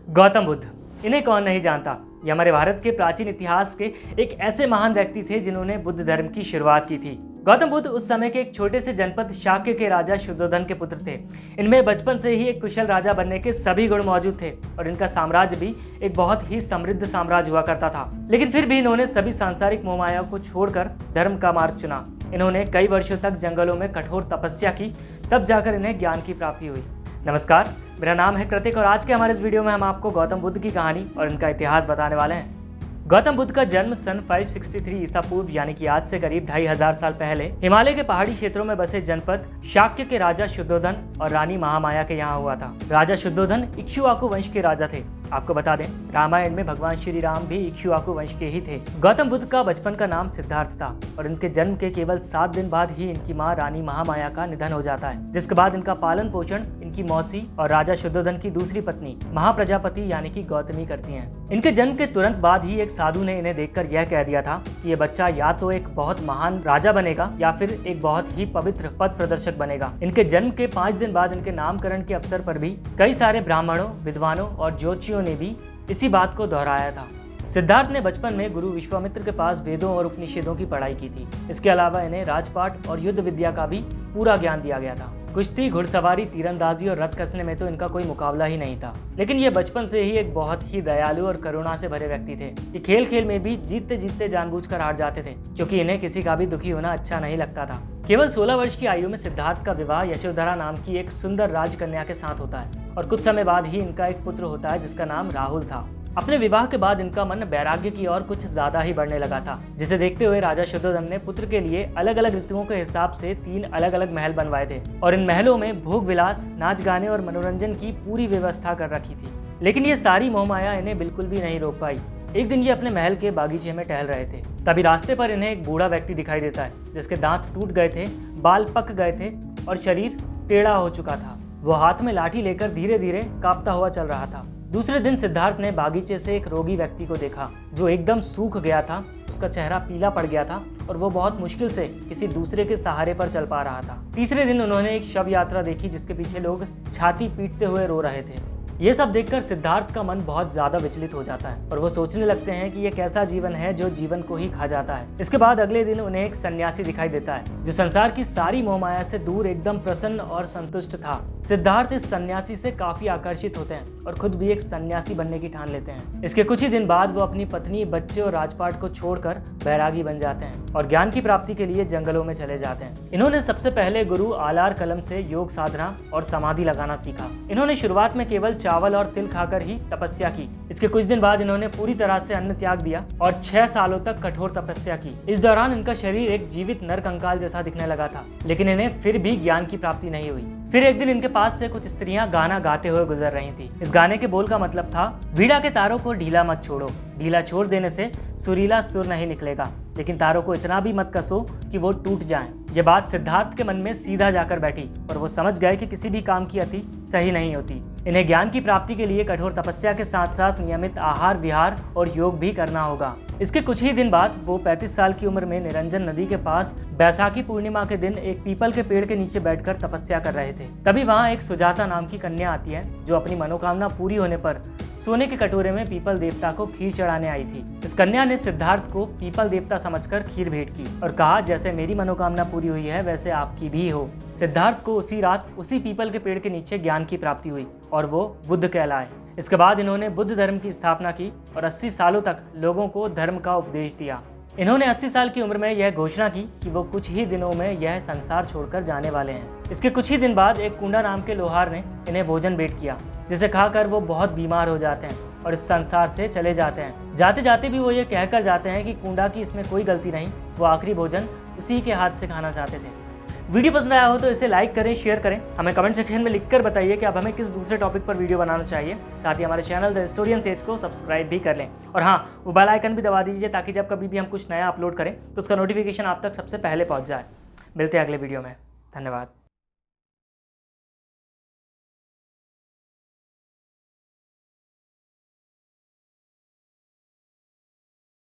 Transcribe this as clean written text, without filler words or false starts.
गौतम बुद्ध, इन्हें कौन नहीं जानता। ये हमारे भारत के प्राचीन इतिहास के एक ऐसे महान व्यक्ति थे जिन्होंने बुद्ध धर्म की शुरुआत की थी। गौतम बुद्ध उस समय के एक छोटे से जनपद शाक्य के राजा शुद्धोधन के पुत्र थे। इनमें बचपन से ही एक कुशल राजा बनने के सभी गुण मौजूद थे और इनका साम्राज्य भी एक बहुत ही समृद्ध साम्राज्य हुआ करता था। लेकिन फिर भी इन्होंने सभी सांसारिक मोहमाया को छोड़कर धर्म का मार्ग चुना। इन्होंने कई वर्षों तक जंगलों में कठोर तपस्या की, तब जाकर इन्हें ज्ञान की प्राप्ति हुई। नमस्कार, मेरा नाम है कृतिक और आज के हमारे इस वीडियो में हम आपको गौतम बुद्ध की कहानी और इनका इतिहास बताने वाले हैं। गौतम बुद्ध का जन्म सन 563 ईसा पूर्व यानी कि आज से करीब 2500 साल पहले हिमालय के पहाड़ी क्षेत्रों में बसे जनपद शाक्य के राजा शुद्धोधन और रानी महामाया के यहाँ हुआ था। राजा शुद्धोधन इक्ष्वाकु वंश के राजा थे। आपको बता दें, रामायण में भगवान श्री राम भी इक्ष्वाकु वंश के ही थे। गौतम बुद्ध का बचपन का नाम सिद्धार्थ था और इनके जन्म के केवल 7 दिन बाद ही इनकी माँ रानी महामाया का निधन हो जाता है, जिसके बाद इनका पालन पोषण इनकी मौसी और राजा शुद्धोधन की दूसरी पत्नी महाप्रजापति यानी कि गौतमी करती हैं। इनके जन्म के तुरंत बाद ही एक साधु ने इन्हें देखकर यह कह दिया था कि ये बच्चा या तो एक बहुत महान राजा बनेगा या फिर एक बहुत ही पवित्र पथ प्रदर्शक बनेगा। इनके जन्म के 5 दिन बाद इनके नामकरण के अवसर पर भी कई सारे ब्राह्मणों, विद्वानों और ज्योतिषियों ने भी इसी बात को दोहराया था। सिद्धार्थ ने बचपन में गुरु विश्वामित्र के पास वेदों और उपनिषदों की पढ़ाई की थी। इसके अलावा इन्हें राजपाट और युद्ध विद्या का भी पूरा ज्ञान दिया गया था। कुश्ती, घुड़सवारी, तीरंदाजी और रथ कसने में तो इनका कोई मुकाबला ही नहीं था। लेकिन ये बचपन से ही एक बहुत ही दयालु और करुणा से भरे व्यक्ति थे। ये खेल खेल में भी जीतते जीतते जानबूझकर हार जाते थे, क्योंकि इन्हें किसी का भी दुखी होना अच्छा नहीं लगता था। केवल 16 वर्ष की आयु में सिद्धार्थ का विवाह यशोधरा नाम की एक सुंदर राजकन्या के साथ होता है और कुछ समय बाद ही इनका एक पुत्र होता है जिसका नाम राहुल था। अपने विवाह के बाद इनका मन वैराग्य की ओर कुछ ज्यादा ही बढ़ने लगा था, जिसे देखते हुए राजा शुद्धोधन ने पुत्र के लिए अलग अलग ऋतुओं के हिसाब से 3 अलग अलग महल बनवाए थे और इन महलों में भोग विलास, नाच गाने और मनोरंजन की पूरी व्यवस्था कर रखी थी। लेकिन ये सारी मोहमाया इन्हें बिल्कुल भी नहीं रोक पाई। एक दिन ये अपने महल के बागीचे में टहल रहे थे, तभी रास्ते पर इन्हें एक बूढ़ा व्यक्ति दिखाई देता है जिसके दांत टूट गए थे, बाल पक गए थे और शरीर टेढ़ा हो चुका था। वो हाथ में लाठी लेकर धीरे धीरे कांपता हुआ चल रहा था। दूसरे दिन सिद्धार्थ ने बागीचे से एक रोगी व्यक्ति को देखा जो एकदम सूख गया था। उसका चेहरा पीला पड़ गया था और वो बहुत मुश्किल से किसी दूसरे के सहारे पर चल पा रहा था। तीसरे दिन उन्होंने एक शव यात्रा देखी जिसके पीछे लोग छाती पीटते हुए रो रहे थे। ये सब देखकर सिद्धार्थ का मन बहुत ज्यादा विचलित हो जाता है और वो सोचने लगते हैं कि ये कैसा जीवन है जो जीवन को ही खा जाता है। इसके बाद अगले दिन उन्हें एक सन्यासी दिखाई देता है जो संसार की सारी मोहमाया से दूर एकदम प्रसन्न और संतुष्ट था। सिद्धार्थ इस सन्यासी से काफी आकर्षित होते हैं और खुद भी एक सन्यासी बनने की ठान लेते हैं। इसके कुछ ही दिन बाद वो अपनी पत्नी, बच्चे और राजपाट को छोड़कर बैरागी बन जाते हैं और ज्ञान की प्राप्ति के लिए जंगलों में चले जाते हैं। इन्होंने सबसे पहले गुरु आलार कलम से योग साधना और समाधि लगाना सीखा। इन्होंने शुरुआत में केवल चावल और तिल खाकर ही तपस्या की। इसके कुछ दिन बाद इन्होंने पूरी तरह से अन्न त्याग दिया और 6 सालों तक कठोर तपस्या की। इस दौरान इनका शरीर एक जीवित नर कंकाल जैसा दिखने लगा था, लेकिन इन्हें फिर भी ज्ञान की प्राप्ति नहीं हुई। फिर एक दिन इनके पास से कुछ स्त्रियां गाना गाते हुए गुजर रही थी। इस गाने के बोल का मतलब था, वीणा के तारों को ढीला मत छोड़ो, ढीला छोड़ देने से सुरीला सुर नहीं निकलेगा, लेकिन तारों को इतना भी मत कसो कि वो टूट जाएं। ये बात सिद्धार्थ के मन में सीधा जाकर बैठी और वो समझ गए कि किसी भी काम की अति सही नहीं होती। इन्हें ज्ञान की प्राप्ति के लिए कठोर तपस्या के साथ साथ नियमित आहार विहार और योग भी करना होगा। इसके कुछ ही दिन बाद वो 35 साल की उम्र में निरंजन नदी के पास बैसाखी पूर्णिमा के दिन एक पीपल के पेड़ के नीचे बैठकर तपस्या कर रहे थे। तभी वहाँ एक सुजाता नाम की कन्या आती है जो अपनी मनोकामना पूरी होने पर सोने के कटोरे में पीपल देवता को खीर चढ़ाने आई थी। इस कन्या ने सिद्धार्थ को पीपल देवता समझकर खीर भेंट की और कहा, जैसे मेरी मनोकामना पूरी हुई है वैसे आपकी भी हो। सिद्धार्थ को उसी रात उसी पीपल के पेड़ के नीचे ज्ञान की प्राप्ति हुई और वो बुद्ध कहलाए। इसके बाद इन्होंने बुद्ध धर्म की स्थापना की और 80 सालों तक लोगों को धर्म का उपदेश दिया। इन्होंने 80 साल की उम्र में यह घोषणा की कि वो कुछ ही दिनों में यह संसार छोड़कर जाने वाले हैं। इसके कुछ ही दिन बाद एक कुंडा नाम के लोहार ने इन्हें भोजन भेंट किया, जिसे खाकर वो बहुत बीमार हो जाते हैं और इस संसार से चले जाते हैं। जाते जाते भी वो ये कहकर जाते हैं कि कुंडा की इसमें कोई गलती नहीं, वो आखिरी भोजन उसी के हाथ से खाना चाहते थे। वीडियो पसंद आया हो तो इसे लाइक करें, शेयर करें। हमें कमेंट सेक्शन में लिखकर बताइए कि अब हमें किस दूसरे टॉपिक पर वीडियो बनाना चाहिए। साथ ही हमारे चैनल द हिस्टोरियन सेज को सब्सक्राइब भी कर लें और हाँ, वो बेल आइकन भी दबा दीजिए ताकि जब कभी भी हम कुछ नया अपलोड करें तो उसका नोटिफिकेशन आप तक सबसे पहले पहुँच जाए। मिलते हैं अगले वीडियो में। धन्यवाद।